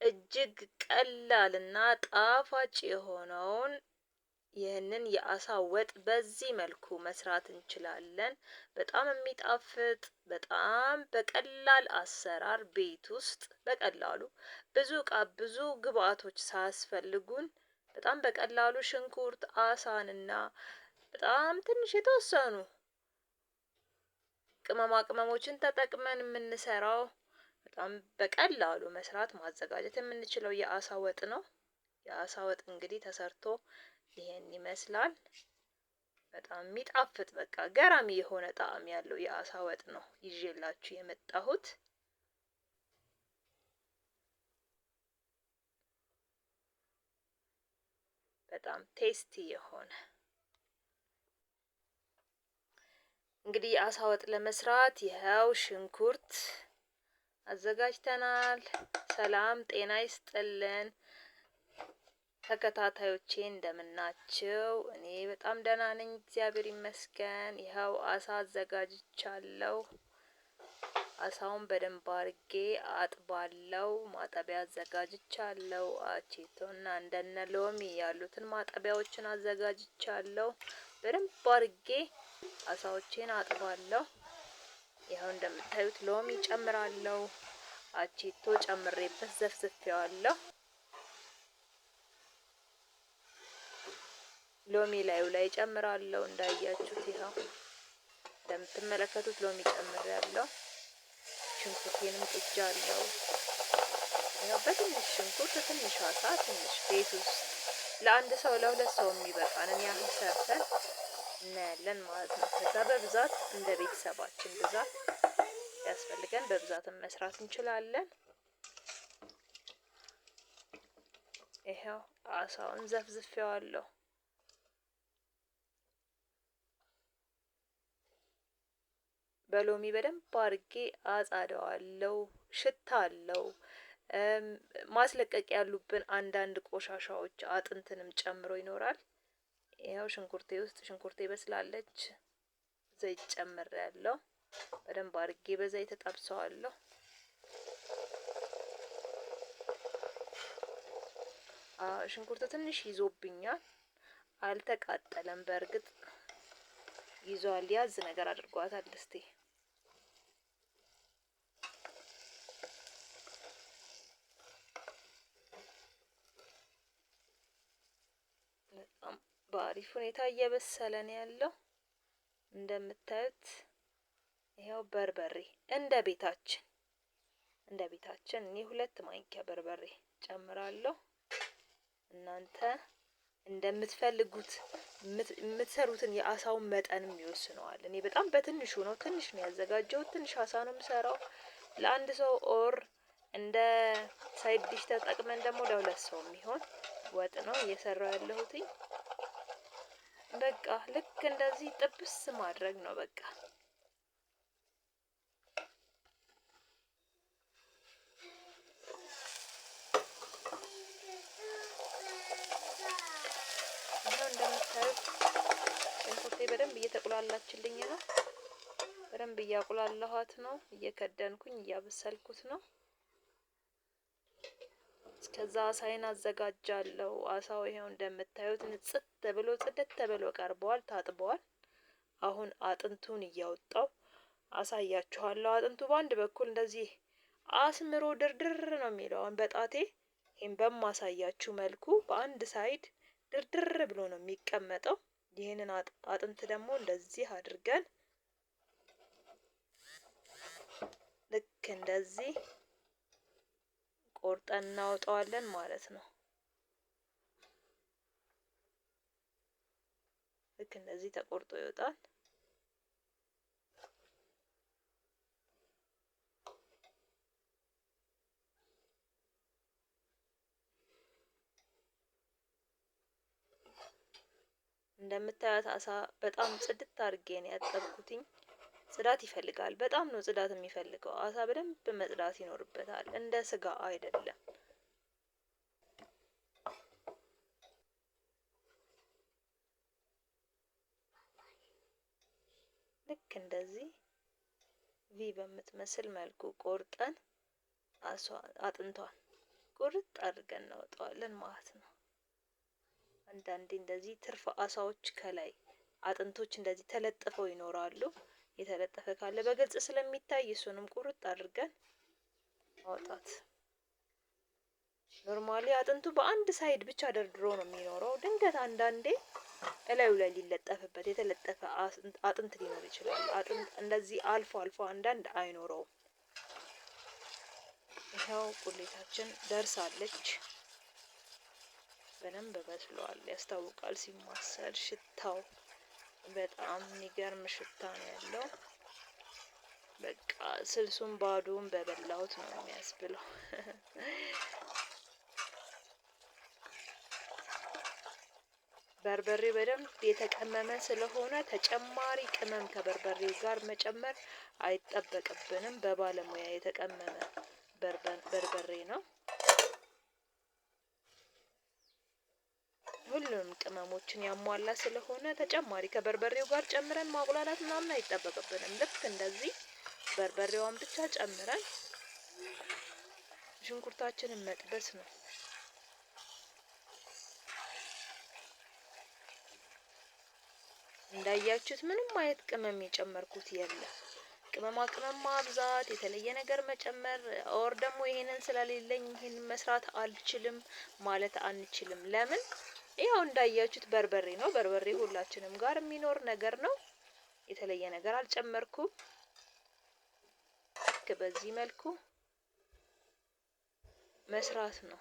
እጅግ ቀላልና ጣፋጭ የሆነውን ይህንን የአሳ ወጥ በዚህ መልኩ መስራት እንችላለን። በጣም የሚጣፍጥ በጣም በቀላል አሰራር ቤት ውስጥ በቀላሉ ብዙ ግብአቶች ሳያስፈልጉን በጣም በቀላሉ ሽንኩርት፣ አሳንና በጣም ትንሽ የተወሰኑ ቅመሞችን ተጠቅመን የምንሰራው በጣም በቀላሉ መስራት ማዘጋጀት የምንችለው የአሳ ወጥ ነው። የአሳ ወጥ እንግዲህ ተሰርቶ ይሄን ይመስላል። በጣም የሚጣፍጥ በቃ ገራሚ የሆነ ጣዕም ያለው የአሳ ወጥ ነው ይዤላችሁ የመጣሁት። በጣም ቴስቲ የሆነ እንግዲህ የአሳ ወጥ ለመስራት ይኸው ሽንኩርት አዘጋጅተናል። ሰላም ጤና ይስጥልን ተከታታዮቼ እንደምናችሁ። እኔ በጣም ደህና ነኝ እግዚአብሔር ይመስገን። ይኸው አሳ አዘጋጅቻለሁ። አሳውን በደንብ አድርጌ አጥባለሁ። ማጠቢያ አዘጋጅቻለሁ። አቼቶና እንደነ ሎሚ ያሉትን ማጠቢያዎችን አዘጋጅቻለሁ። በደንብ አድርጌ አሳዎቼን አጥባለሁ። ይኸው እንደምታዩት ሎሚ ጨምራለሁ። አቼቶ ጨምሬበት ዘፍዝፌዋለሁ። ሎሚ ላይ ጨምራለሁ። እንዳያችሁት ይኸው እንደምትመለከቱት ሎሚ ጨምሬያለሁ። ሽንኩርቴንም ጥጃለሁ። ያው በትንሽ ሽንኩርት ትንሽ አሳ ትንሽ ቤት ውስጥ ለአንድ ሰው ለሁለት ሰው የሚበቃንን ያህል ሰርተን እናያለን ማለት ነው። ከዛ በብዛት እንደ ቤተሰባችን ብዛት ያስፈልገን በብዛትም መስራት እንችላለን። ይሄው አሳውን ዘፍዝፌዋለሁ። በሎሚ በደንብ አድርጌ አጻደዋለሁ። ሽታ አለው። ማስለቀቅ ያሉብን አንዳንድ ቆሻሻዎች አጥንትንም ጨምሮ ይኖራል። ይኸው ሽንኩርቴ በስላለች ዘይት ጨምሬያለሁ። በደንብ አድርጌ በዘይት ተጠብሰዋለሁ። ሽንኩርት ትንሽ ይዞብኛል። አልተቃጠለም። በእርግጥ ይዟል። ያዝ ነገር አድርጓታል። እስቲ በአሪፍ ሁኔታ እየበሰለ ነው ያለው። እንደምታዩት ይሄው በርበሬ እንደ ቤታችን እኔ 2 ማንኪያ በርበሬ ጨምራለሁ። እናንተ እንደምትፈልጉት የምትሰሩትን የአሳውን መጠንም ይወስነዋል። እኔ በጣም በትንሹ ነው ትንሽ ነው ያዘጋጀሁት። ትንሽ አሳ ነው የምሰራው ለአንድ ሰው ኦር እንደ ሳይድ ዲሽ ተጠቅመን ደግሞ ለሁለት ሰው የሚሆን ወጥ ነው እየሰራው ያለሁት። በቃ ልክ እንደዚህ ጥብስ ማድረግ ነው በቃ። እንደምታዩት ሽንኩርቴ በደንብ እየተቁላላችልኝ ነው። በደንብ እያቁላላኋት ነው። እየከደንኩኝ እያበሰልኩት ነው። እስከዛ አሳይን አዘጋጃለሁ። አሳው ይሄው እንደምታዩት ንጽት ብሎ ጽድት ብሎ ቀርቧል። ታጥቧል። አሁን አጥንቱን እያወጣው አሳያችኋለሁ። አጥንቱ በአንድ በኩል እንደዚህ አስምሮ ድርድር ነው የሚለው። አሁን በጣቴ ይሄን በማሳያችሁ መልኩ በአንድ ሳይድ ድርድር ብሎ ነው የሚቀመጠው። ይሄንን አጥንት ደግሞ እንደዚህ አድርገን ልክ እንደዚህ ቆርጠን እናወጣዋለን ማለት ነው። ልክ እንደዚህ ተቆርጦ ይወጣል። እንደምታዩት አሳ በጣም ጽድት አድርጌ ነው ያጠብኩትኝ። ጽዳት ይፈልጋል። በጣም ነው ጽዳት የሚፈልገው። አሳ በደንብ መጽዳት ይኖርበታል። እንደ ስጋ አይደለም። ልክ እንደዚህ ቪ በምትመስል መልኩ ቆርጠን አጥንቷን ቁርጥ አድርገን እናወጣዋለን ማለት ነው። አንዳንዴ እንደዚህ ትርፍ አሳዎች ከላይ አጥንቶች እንደዚህ ተለጥፈው ይኖራሉ። የተለጠፈ ካለ በግልጽ ስለሚታይ እሱንም ቁርጥ አድርገን ማውጣት። ኖርማሊ አጥንቱ በአንድ ሳይድ ብቻ ደርድሮ ነው የሚኖረው። ድንገት አንዳንዴ እላዩ ላይ ሊለጠፍበት የተለጠፈ አጥንት ሊኖር ይችላል። አጥንት እንደዚህ አልፎ አልፎ አንዳንድ አይኖረውም። ይኸው ቁሌታችን ደርሳለች። በደንብ በስሏል፣ ያስታውቃል ሲማሰል። ሽታው በጣም የሚገርም ሽታ ነው ያለው። በቃ ስልሱን ባዶውን በበላሁት ነው የሚያስብለው። በርበሬ በደንብ የተቀመመ ስለሆነ ተጨማሪ ቅመም ከበርበሬው ጋር መጨመር አይጠበቅብንም። በባለሙያ የተቀመመ በርበሬ ነው። ሁሉንም ቅመሞችን ያሟላ ስለሆነ ተጨማሪ ከበርበሬው ጋር ጨምረን ማቁላላት ምናምን አይጠበቅብንም። ልክ እንደዚህ በርበሬዋን ብቻ ጨምረን ሽንኩርታችንን መጥበስ ነው። እንዳያችሁት ምንም አይነት ቅመም የጨመርኩት የለም። ቅመማ ቅመም ማብዛት፣ የተለየ ነገር መጨመር ኦር ደግሞ ይሄንን ስለሌለኝ ይሄን መስራት አልችልም ማለት አንችልም። ለምን? ያው እንዳያችሁት በርበሬ ነው። በርበሬ ሁላችንም ጋር የሚኖር ነገር ነው። የተለየ ነገር አልጨመርኩም። በዚህ መልኩ መስራት ነው።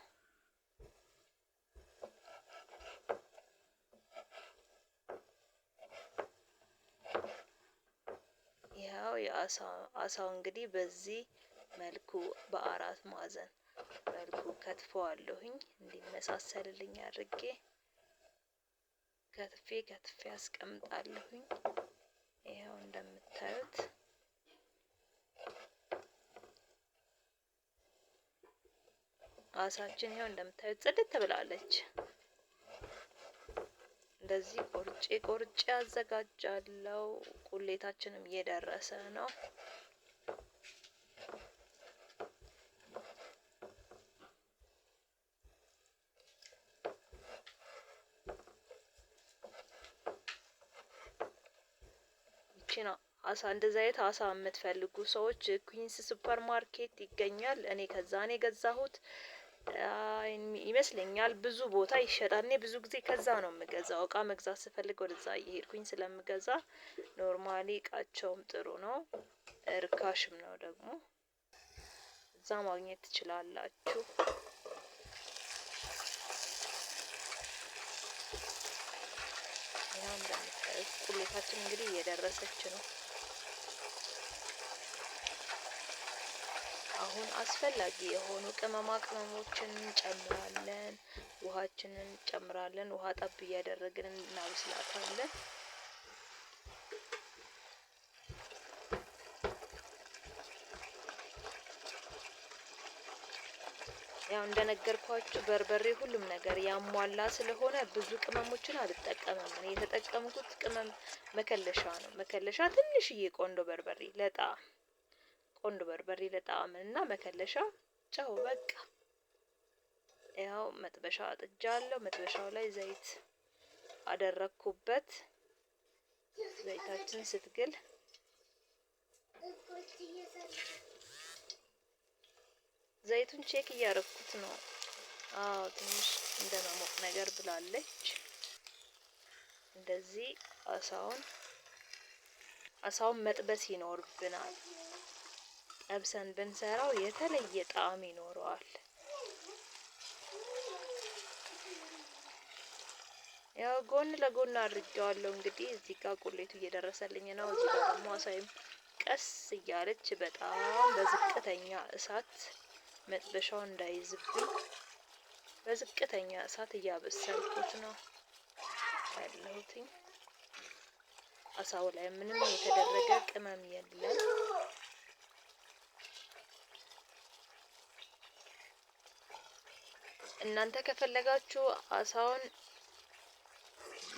ያው አሳው እንግዲህ በዚህ መልኩ በአራት ማዕዘን መልኩ ከትፈዋለሁኝ። እንዲመሳሰልልኝ አድርጌ ከትፌ አስቀምጣለሁኝ። ይሄው እንደምታዩት አሳችን ይሄው እንደምታዩት ጽድት ብላለች። እንደዚህ ቆርጬ አዘጋጃለሁ። ቁሌታችንም እየደረሰ ነው። ይቺን አሳ እንደዛ አይነት አሳ የምትፈልጉ ሰዎች ኩዊንስ ሱፐር ማርኬት ይገኛል። እኔ ከዛ ነው የገዛሁት ይመስለኛል። ብዙ ቦታ ይሸጣል። እኔ ብዙ ጊዜ ከዛ ነው የምገዛው። እቃ መግዛት ስፈልግ ወደዛ እየሄድኩኝ ስለምገዛ ኖርማሊ እቃቸውም ጥሩ ነው፣ እርካሽም ነው ደግሞ። እዛ ማግኘት ትችላላችሁ። ያው እንደምታዩት ቁሌታችን እንግዲህ እየደረሰች ነው። አሁን አስፈላጊ የሆኑ ቅመማ ቅመሞችን እንጨምራለን። ውሃችንን እንጨምራለን። ውሃ ጠብ እያደረግን እናበስላታለን። ያው እንደነገርኳችሁ በርበሬ ሁሉም ነገር ያሟላ ስለሆነ ብዙ ቅመሞችን አልጠቀምም። እኔ የተጠቀምኩት ቅመም መከለሻ ነው። መከለሻ ትንሽዬ ቆንዶ በርበሬ ለጣዕም እና መከለሻ ጨው በቃ። ያው መጥበሻ አጥጃለሁ። መጥበሻው ላይ ዘይት አደረኩበት። ዘይታችን ስትግል ዘይቱን ቼክ እያረኩት ነው። ትንሽ እንደመሞቅ ነገር ብላለች። እንደዚህ አሳውን መጥበስ ይኖርብናል። ጠብሰን ብንሰራው የተለየ ጣዕም ይኖረዋል። ያው ጎን ለጎን አድርጌዋለሁ። እንግዲህ እዚህ ጋር ቁሌቱ እየደረሰልኝ ነው። እዚህ ጋር ደግሞ አሳይም ቀስ እያለች በጣም በዝቅተኛ እሳት መጥበሻው እንዳይዝብኝ በዝቅተኛ እሳት እያበሰልኩት ነው ያለሁትኝ። አሳው ላይ ምንም የተደረገ ቅመም የለም። እናንተ ከፈለጋችሁ አሳውን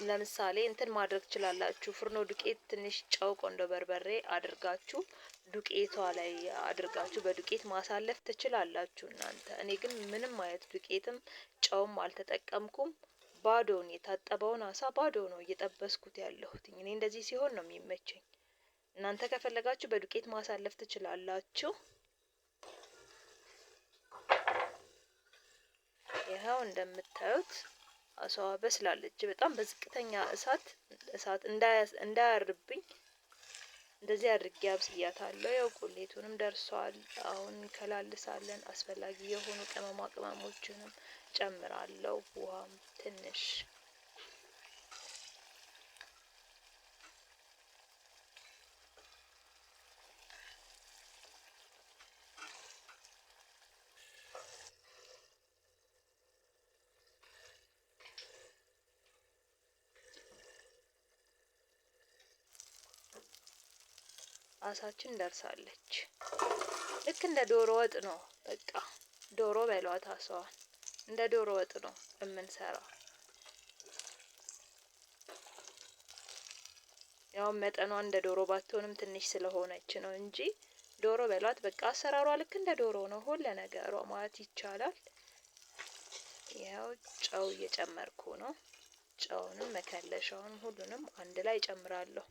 ለምሳሌ እንትን ማድረግ ትችላላችሁ። ፍርኖ ዱቄት፣ ትንሽ ጨው፣ ቆንዶ በርበሬ አድርጋችሁ ዱቄቷ ላይ አድርጋችሁ በዱቄት ማሳለፍ ትችላላችሁ እናንተ። እኔ ግን ምንም አይነት ዱቄትም ጨውም አልተጠቀምኩም። ባዶውን የታጠበውን አሳ ባዶ ነው እየጠበስኩት ያለሁት። እኔ እንደዚህ ሲሆን ነው የሚመቸኝ። እናንተ ከፈለጋችሁ በዱቄት ማሳለፍ ትችላላችሁ። ይኸው እንደምታዩት አሳዋ በስላለች። በጣም በዝቅተኛ እሳት እንዳያርብኝ እንደዚህ አድርጌ አብስያታለሁ። ያው ቁሌቱንም ደርሷል። አሁን እንከላልሳለን። አስፈላጊ የሆኑ ቅመማ ቅመሞችንም ጨምራለሁ። ውሃም ትንሽ አሳችን ደርሳለች። ልክ እንደ ዶሮ ወጥ ነው። በቃ ዶሮ በሏት አሳዋን። እንደ ዶሮ ወጥ ነው የምንሰራው። ያው መጠኗ እንደ ዶሮ ባትሆንም ትንሽ ስለሆነች ነው እንጂ ዶሮ በሏት። በቃ አሰራሯ ልክ እንደ ዶሮ ነው ሁሉ ነገሯ ማለት ይቻላል። ያው ጨው እየጨመርኩ ነው። ጨውንም መከለሻውን ሁሉንም አንድ ላይ ጨምራለሁ።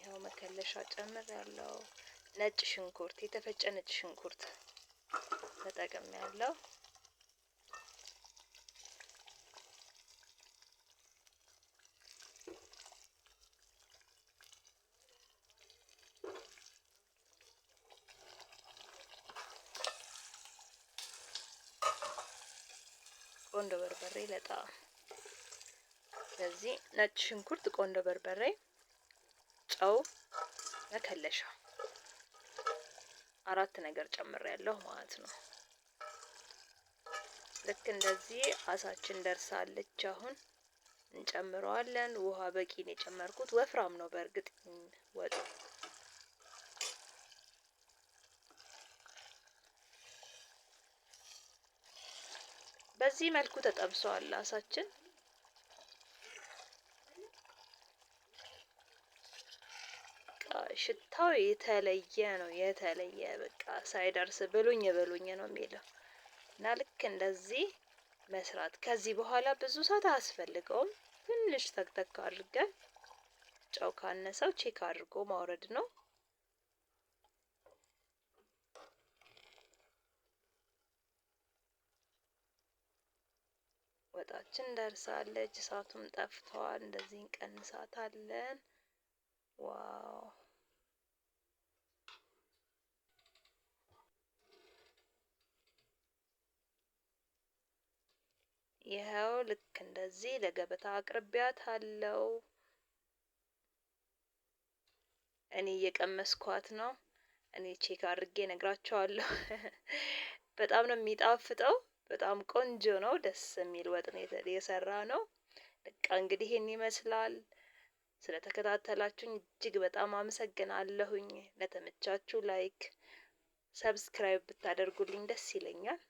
ይሄው መከለሻ ጨምራለሁ። ነጭ ሽንኩርት፣ የተፈጨ ነጭ ሽንኩርት ተጠቅሜያለሁ። ቆንዶ በርበሬ ለጣም። ስለዚህ ነጭ ሽንኩርት፣ ቆንዶ በርበሬ፣ ጨው፣ መከለሻ 4 ነገር ጨምሬያለሁ ማለት ነው። ልክ እንደዚህ አሳችን ደርሳለች። አሁን እንጨምረዋለን። ውሃ በቂ ነው የጨመርኩት። ወፍራም ነው በእርግጥ ወጡ። በዚህ መልኩ ተጠብሷል አሳችን። ሽታው የተለየ ነው። የተለየ በቃ ሳይደርስ ብሉኝ ብሉኝ ነው የሚለው እና ልክ እንደዚህ መስራት። ከዚህ በኋላ ብዙ ሰዓት አያስፈልገውም። ትንሽ ተክተክ አድርገን ጨው ካነሰው ቼክ አድርጎ ማውረድ ነው። ወጣችን ደርሳለች። እሳቱም ጠፍቷል። እንደዚህ እንቀንሳታለን። ዋው! ይኸው ልክ እንደዚህ ለገበታ አቅርቢያታለሁ። እኔ እየቀመስኳት ነው። እኔ ቼክ አድርጌ ነግራቸዋለሁ። በጣም ነው የሚጣፍጠው። በጣም ቆንጆ ነው። ደስ የሚል ወጥ ነው የሰራ ነው። በቃ እንግዲህ ይሄን ይመስላል። ስለተከታተላችሁኝ እጅግ በጣም አመሰግናለሁኝ። ለተመቻችሁ ላይክ፣ ሰብስክራይብ ብታደርጉልኝ ደስ ይለኛል።